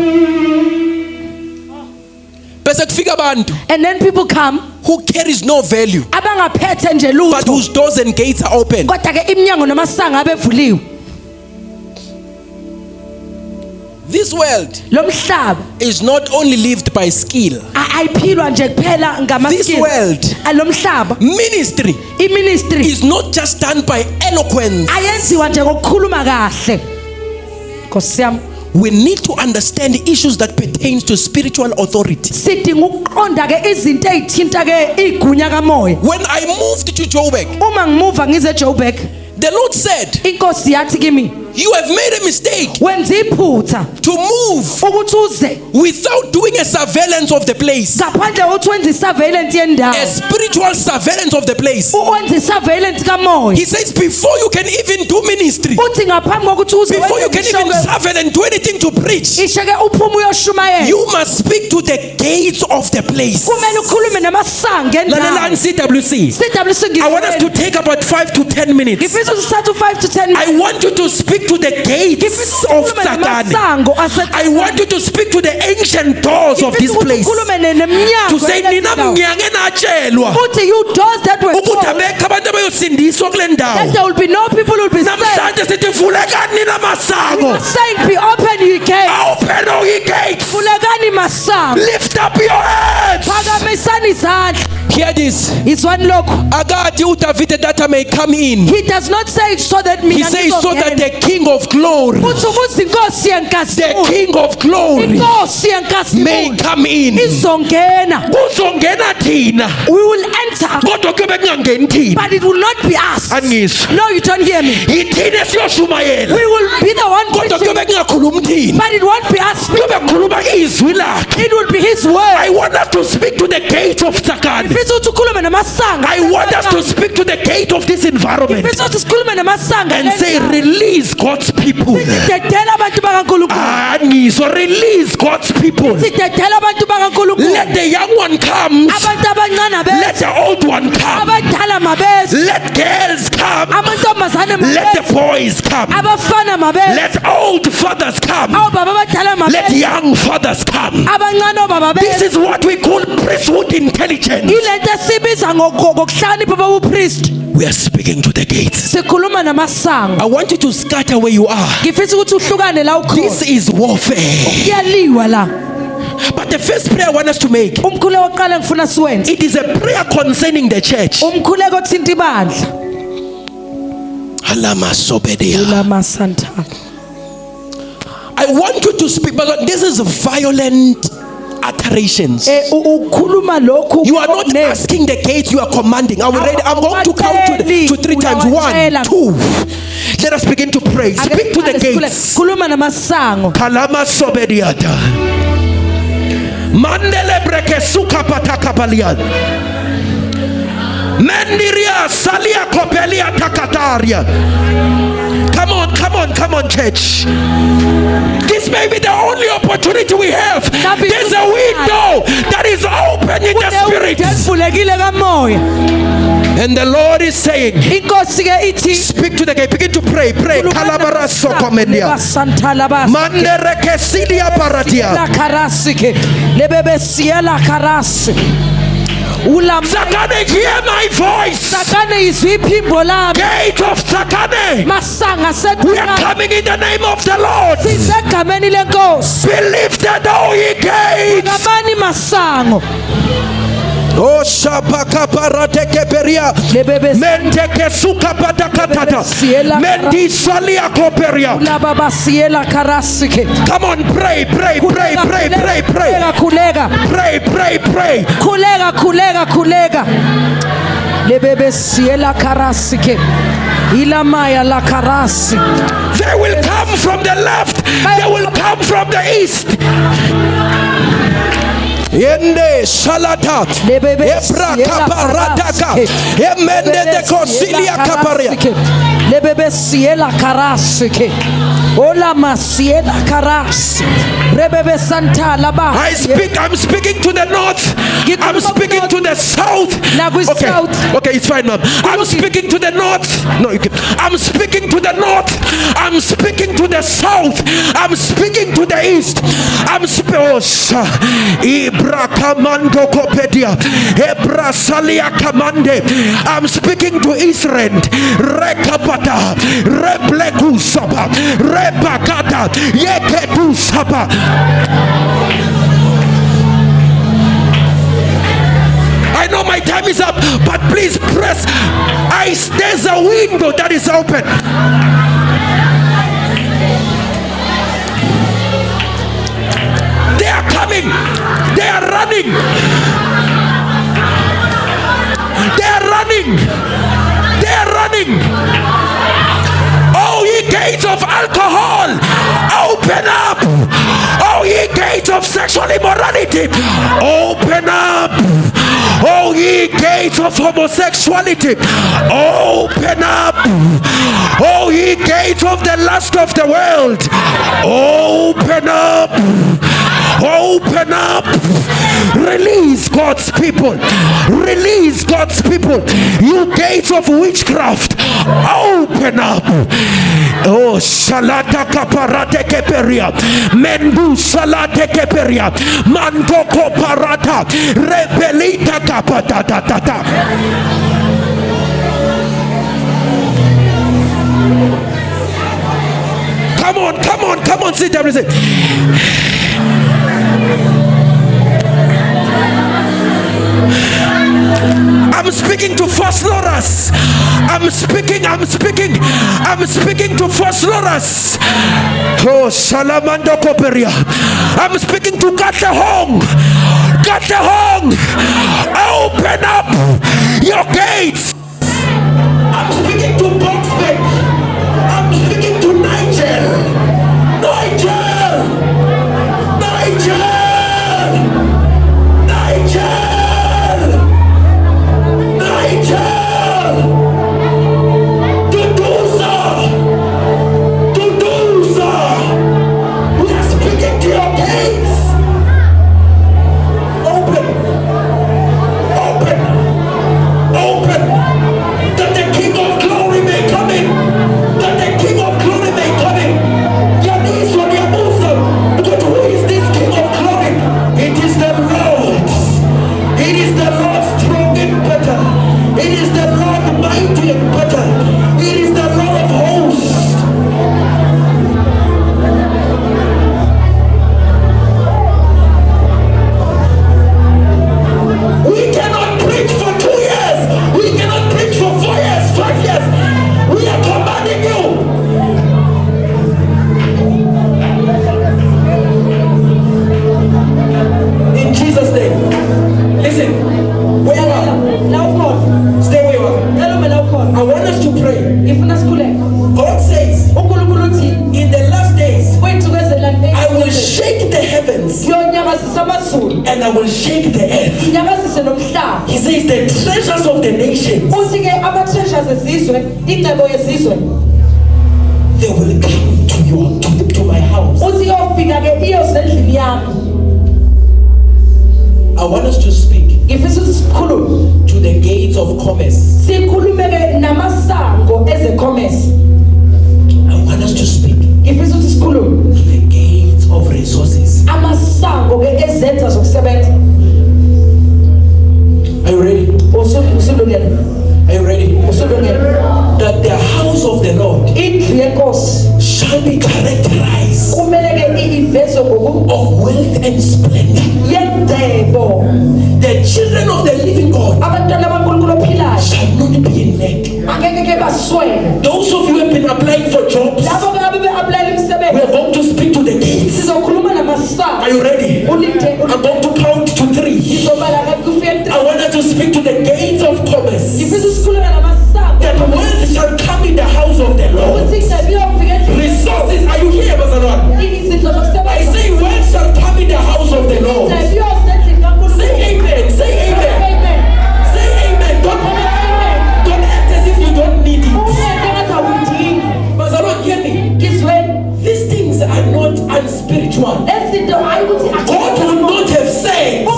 Bese kufika abantu and then people come who carries no value, abangaphethe nje but lutho whose doors and gates are open. kodwa ke iminyango namasango abevuliwe This world lo mhlaba is not only lived by skill. ayiphilwa nje kuphela This ngamaskills world, lo mhlaba ministry iministry is not just done by eloquence. ayenziwa nje ngokukhuluma kahle Nkosi yami We need to understand issues that pertains to spiritual authority. sidinga ukuqonda ke izinto ezithinta ke igunya kamoya When I moved to Joburg, uma ngimuva ngize Joburg the Lord said, inkosi yathi kimi You have made a mistake wenza iphutha to move ukuthi uze without doing a surveillance of the place, ngaphandle kokuthi wenza i-surveillance a yendawo spiritual surveillance of the place. wenza i-surveillance kamoya He says, before you can even do ministry, uthi ngaphambi kokuthi uze before you can even isheke serve and do anything to preach, uphume uyoshumayela you must speak to the gates of the place. kumele ukhulume namasango Lalelani endawo CWC. CWC I want us to take about 5 to 10 minutes. ngifisa ukuthi sithathe u-5 to 10 I want you to speak to the gates of Sakane. namasango I want you to speak to the ancient doors of this place. ukhulume neminyango To say, nina mnyange natshelwa uthi you doors that were ukuthi closed, abekho abantu abayosindiswa kule that ndawo. there will be no people who will be saved. Namhlanje sithi vulekani nina masango. Saying be open ye gates Open all ye gates. vulekani masango Lift up your heads. phakamisani izandla. Hear this. Izwani lokhu Akathi uDavid that I may come in. he does not say it so that He mina says so that ngizongena. the King of glory, uthi ukuthi inkosi the yenkazimulo King of glory inkosi may yenkazimulo come in. izongena. Kuzongena thina. We will enter Kodwa kube kungangeni thina. but it will not be us. Angizwa. No, you don't hear me. Yithina siyoshumayela. We will be the one Kodwa preaching, kube kungakhulumi thina. but it won't be us speaking. Kube kukhuluma izwi lakhe. It will be his word. I want us to speak to the gate of Sakane. Ngifisa ukuthi ukhulume namasango. I want us to speak to the gate of this environment Ngifisa ukuthi sikhulume namasango and say, endawo. release God's people. Sidedela abantu bakaNkulunkulu. Angizwa, release God's people. Sidedela abantu bakaNkulunkulu. Let the young one come. Abantu abancane Let beze. the old one come. Abadala mabeze. Let girls come. Amantombazane Let the mabeze. boys come. Abafana mabeze. Let old fathers come. Obaba abadala Let mabeze. young fathers come. Abancane obaba This beze. is what we call priesthood intelligence. Ilento esibiza ngokuhlakanipha bobupriest. We are speaking to the gates. Sikhuluma namasango. I want you to scatter where you are. Ngifisa ukuthi uhlukane la This ukhona. is warfare. Kuyaliwa la. But the first prayer I want us to make, Umkhuleko oqala ngifuna siwenze. it is a prayer concerning the church. Umkhuleko othinta ibandla. Alama sobedia. Ulama santa. I want you to speak, but this is violent utterances. Ukhuluma lokhu. You are not asking the gates, you are commanding. Are we ready? I'm going to count to 3 times. 1, 2. Let us begin to pray. Speak to the gates. Khuluma namasango. Kalama sobediata. Mandele breke suka pataka balian. Mendiria salia kopelia takataria. Come on, church. This may be the only opportunity we have. There's a window that is open in the spirit. Devulekile kamoya. And the Lord is saying, Inkosi ke ithi speak to the gate. Begin to pray. Kalabara sokomendia. Santa labas. Mandere kesilia paratia. La karasike. Lebebe siela karasi. Ulam Sakane, hear my voice. Sakane izwi iphimbo lami. Gate of Sakane. Masanga We are sethi coming in the name of the Lord. sisegameni lenkosi. Be lifted, O ye gates. Ngamani masango. Oh, Shabaka Parateke Peria. Lebebe Menteke Suka Patakatata. Mendi Salia Koperia. la baba siela karasike. Come on, pray. Pray. Kulega. Kulega. Lebebe siela karasike. Ilamaya la karasi. They will come from the left. They will come from the east. Yende Shalata Ebra Kaparataka Emende de Consilia Caparia. Lebebe siela karasike. Ola masiela karasi. Rebebe santa laba. I'm speaking to the north. I'm speaking to the south. Okay, it's fine, ma'am. I'm speaking to the north. No, you can. I'm speaking to the north. I'm speaking to the south. I'm speaking to the east. I'm speaking to Israel. Rekapata, Reblekusaba, Rebakata, Yeketusaba. I know my time is up, but please press. There's a window that is open. They are coming. They are running. They are running. They are running. Oh, ye gates gates of alcohol, open up. Oh, ye gates of sexual immorality, open up. Oh, ye gates of homosexuality, open up. Oh, ye gates of the lust of the world, open up. Open up. Release God's people. Release God's people. You gates of witchcraft, open up. Oh, Shalata Kaparate Keperia, Mendu Salate Keperia, Mandoko Parata, Rebelita Kapata. Come on, sit down and say, I'm speaking to false Loras. I'm speaking to false Loras. Oh, Salamando Koperia. I'm speaking to Katehong. Open up your gates. I'm speaking to Boxbeck. I'm speaking to Nigel. And I will shake the earth. He says the treasures of the nations, they will come to my house. I want us to speak to the gates of commerce. I want us to speak to the gates of resources. Are you ready? Are you ready? That the house of the Lord shall be characterized of wealth and splendor. The children of the living God shall not be in lack. Those of you who have been applying for jobs, we are going to speak to the gates. Are you ready? I'm going to count to 3. I want us to speak to the gates of commerce. That wealth shall come in the house of the Lord. Resources, are you here, Bazaran? I say wealth shall come in the house of the Lord. Say amen. Say amen. Say amen. Don't act as if you don't need it. Bazaran, hear me. These things are not unspiritual. God will not have said, I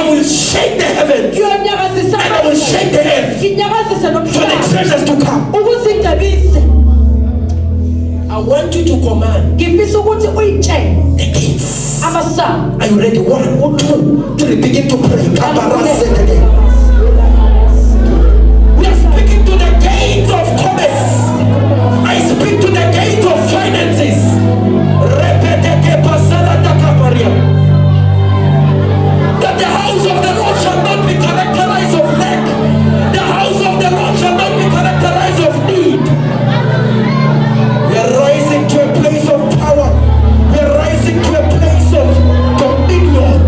will shake the heavens and I will shake the earth for the treasures to come. I want you to command the gates. Are you ready? 1, 2, 3. Begin to pray. We are speaking to the gates of commerce. I speak to the gates of finances. That the house of the Lord shall not be characterized of lack. The house of the Lord shall not be characterized of need. We are rising to a place of power. We are rising to a place of dominion.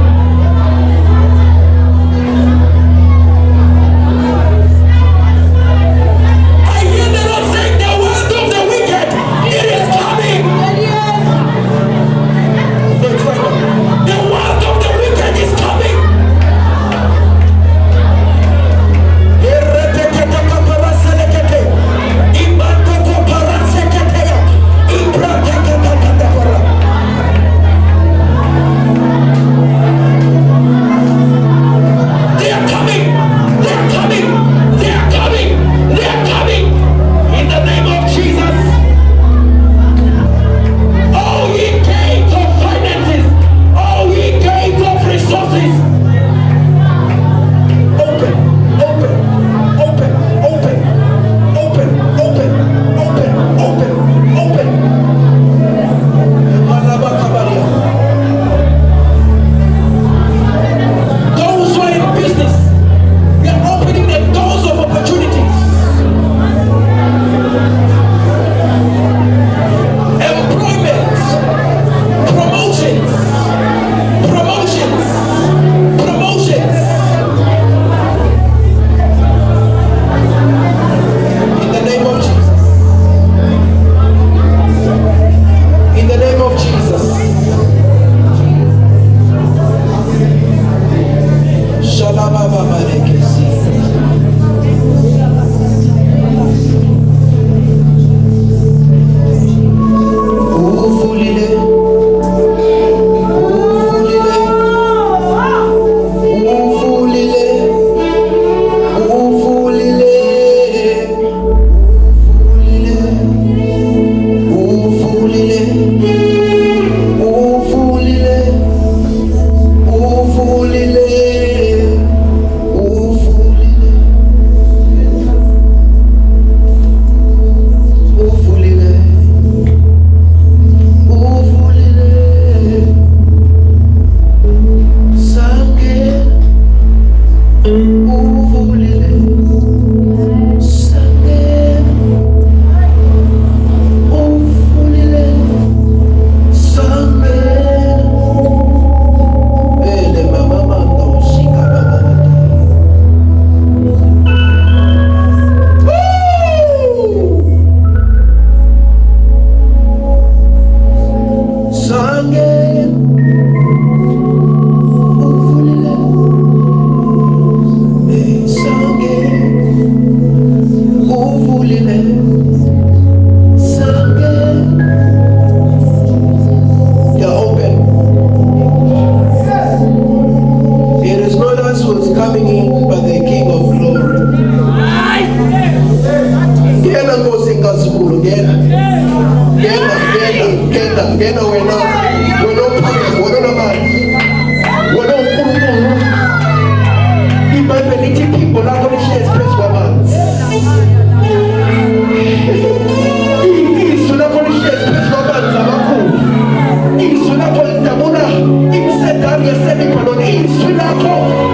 izwi lakho